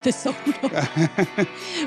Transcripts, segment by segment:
Tesouro.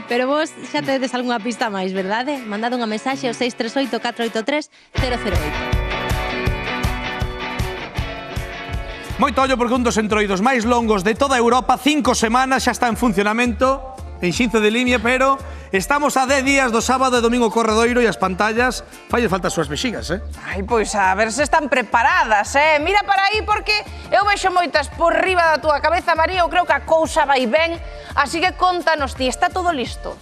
Pero vos xa tedes algunha pista máis, verdade? Mandade unha mensaxe ao 638 483 008. Moito ollo porque un dos entroidos máis longos de toda Europa, 5 semanas, xa está en funcionamento en Xinzo de Limia, pero estamos a 10 días do sábado e domingo corredoiro e as pantallas falles falta as súas vexigas, Ai, pois a ver se están preparadas, Mira para aí porque eu vexo moitas por riba da túa cabeza, María, eu creo que a cousa vai ben, así que contanos ti, está todo listo?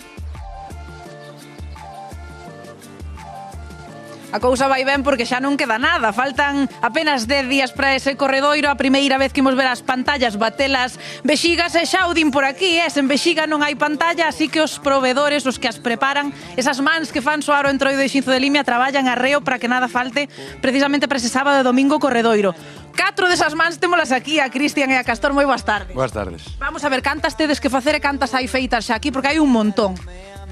A cousa vai ben porque xa non queda nada. Faltan apenas 10 días para ese corredoiro. A primeira vez que imos ver as pantallas batelas vexigas e xa o din por aquí, sen vexiga non hai pantalla, así que os proveedores, os que as preparan, esas mans que fan soar o entroido de Xinzo de Limia traballan arreo para que nada falte precisamente para ese sábado e domingo corredoiro. 4 desas mans témolas aquí, a Cristian e a Castor. Moi boas tardes. Boas tardes. Vamos a ver, cantas tedes que facer e cantas hai feitas xa aquí, porque hai un montón.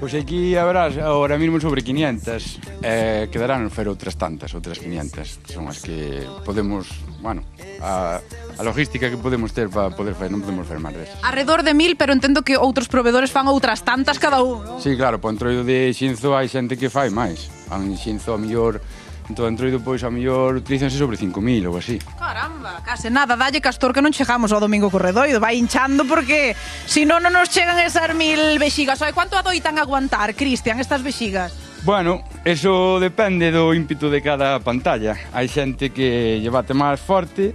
Pois aquí haberás ahora mismo sobre 500, quedarán fer outras tantas, outras 500, que son as que podemos, bueno, a logística que podemos ter para poder facer, non podemos fer máis desas. Arredor de 1000, pero entendo que outros proveedores fan outras tantas cada un, non? Sí, claro, para o entroido de Xinzo hai xente que fai máis. En Xinzo a mellor, en todo entroido, pois a mellor utilizanse sobre 5000 ou así. Caramba, case nada, dalle Castor que non chegamos ao domingo corredoiro, vai hinchando porque si non nos chegan esas 1000 vexigas. Oye, quanto adoitan aguantar, Cristian, estas vexigas? Bueno, eso depende do ímpetu de cada pantalla. Hai xente que lle bate máis forte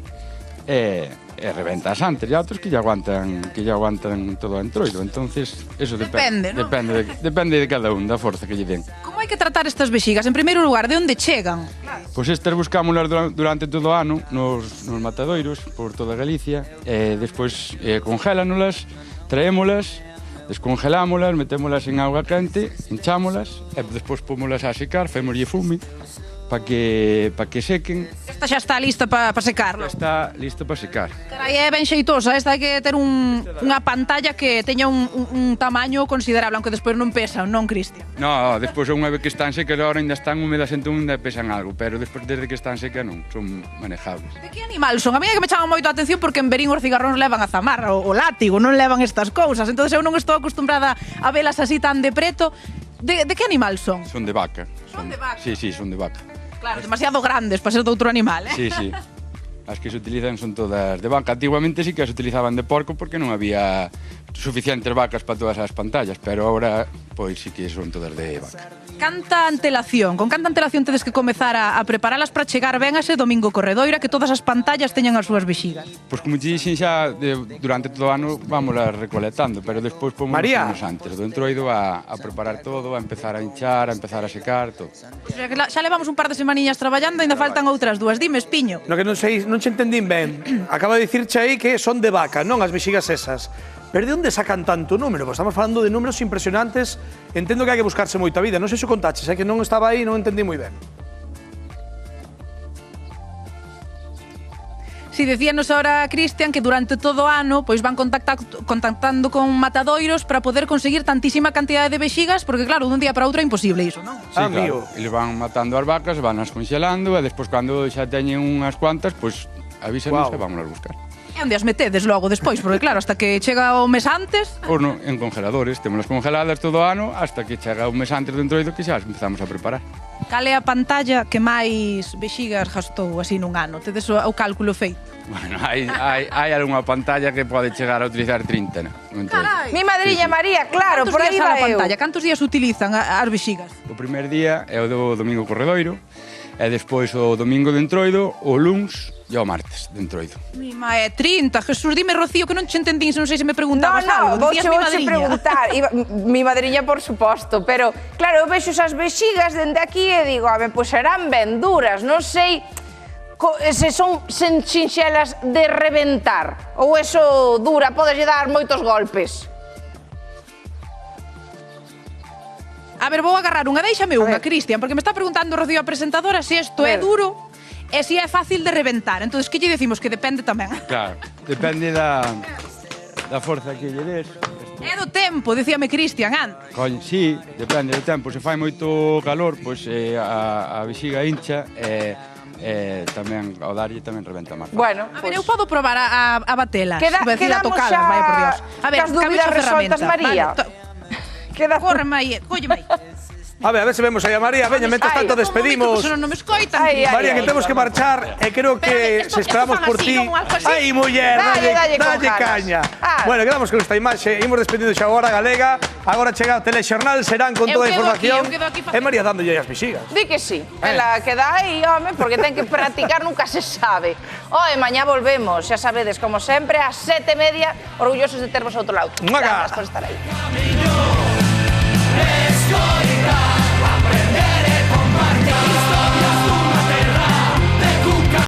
e reventa as antes, e outros que lle aguantan todo o entroido. Entonces, eso Depende, ¿no? Depende de cada un, da forza que lle den. Como hai que tratar estas vexigas? En primeiro lugar, de onde chegan? Pois estas buscámolas durante todo o ano nos matadoiros por toda Galicia, e despois congélanoslas, traémolas, descongelámolas, metémolas en auga quente, hinchámolas e despois pómolas a secar, fémoslle fume para que sequen. Esta xa está lista para secar, non? Está listo para secar. Carai, é ben xeitosa, esta hai que ter unha pantalla que teña un tamaño considerable, aunque despois non pesa, non, Cristian? No, despois unha vez que están secas, agora ainda están húmedas, entón ainda pesan algo, pero despois desde que están secas non, son manejables. De que animal son? A mí é que me chama moito a atención porque en Verín os cigarróns levan a zamarra, o látigo, non levan estas cousas, entón eu non estou acostumbrada a velas así tan de preto. De que animal son? Son de vaca. Son de vaca? Sí, son de vaca. Claro, demasiado grandes para ser de outro animal, Sí. As que se utilizan son todas de vaca. Antiguamente sí que as utilizaban de porco porque non había suficientes vacas para todas as pantallas, pero agora pois sí que son todas de vaca. Canta antelación, con canta antelación tedes que comezar a preparalas para chegar ben a ese domingo corredoira, que todas as pantallas teñan as súas vexigas? Pois como te dixen xa, durante todo o ano vámolas recolectando, pero despois pomos uns antes do entroido a preparar todo, a empezar a hinchar, a empezar a secar, todo. Xa levamos un par de semaniñas traballando, ainda faltan outras dúas. Dime, Espiño. No que non sei, non che entendín ben. Acaba de dicirche aí que son de vaca, non as vexigas esas. Pero de onde sacan tanto número? Pues estamos falando de números impresionantes. Entendo que hai que buscarse moita vida. Non sei se o contaches, que non estaba aí, non entendí moi ben. Si, decíanos ahora, Cristian, que durante todo o ano pois van contactando con matadoiros para poder conseguir tantísima cantidade de vexigas, porque claro, dun día para outro é imposible iso, non? Sí, claro. Eles van matando as vacas, van as conxelando e despois cando xa teñen unhas cuantas, pois avísanos e vámonos a buscar. E onde as metedes logo despois? Porque claro, hasta que chega o mes antes... Ou non, en congeladores, temos congeladas todo o ano hasta que chega o mes antes do entroido que xa as empezamos a preparar. Cal é a pantalla que máis vexigas gastou así nun ano? Tedes o cálculo feito? Bueno, hai algunha pantalla que pode chegar a utilizar 30, non? Carai! Mi madriña María, claro, por aí vai vai eu. pantalla? Cantos días utilizan as vexigas? O primer día é o do domingo corredoiro, e despois o domingo de entroido, o luns e o martes de entroido. Mima, é 30. Jesús, dime, Rocío, que non che entendín, se non sei se me preguntabas algo. Vouche preguntar. Mi madriña, por suposto, pero claro, eu vexo esas vexigas dende aquí e digo, a ver, pois serán ben duras, non sei se son sinxelas de reventar, ou eso dura, podeslle dar moitos golpes. A ver, vou agarrar unha, déixame unha, Cristian, porque me está preguntando Rocío, a presentadora, se isto é duro e se é fácil de reventar. Entón, que lle decimos? Que depende tamén. Claro, depende da forza que lle des. É do tempo, decíame Cristian, Sí, depende do tempo. Se fai moito calor, pois a vexiga hincha e tamén ao darlle tamén rebenta máis. Bueno, A ver, eu podo probar a batelas. Iba a decir a quedamos tocalas, xa vaya por Dios. A ver, cas dúbidas cambio de resoltas, ferramenta. María. Queda Córreme aí, cólleme aí. A ver se vemos aí a María. Veña, mentres tanto despedimos. Porque non me escoitan. Ai, María, que temos que marchar e creo que Pero, se esperamos fan por así, ti. como algo así. Ai, muller, Dalle con ganas. caña. Ah. Bueno, quedamos con esta imaxe. Imos despedindo xa agora Galega. Agora chega o Telexornal, serán con Eu toda a quedo información. aquí, eu quedo aquí E María dándolle as bexigas. Di que sí, ela queda aí, home, porque ten que practicar, nunca se sabe. Oe, mañá volvemos, xa sabedes, como sempre, ás 7:30, orgullosos de tervos ao outro lado. Maga. Gracias por estar aí. Escoitar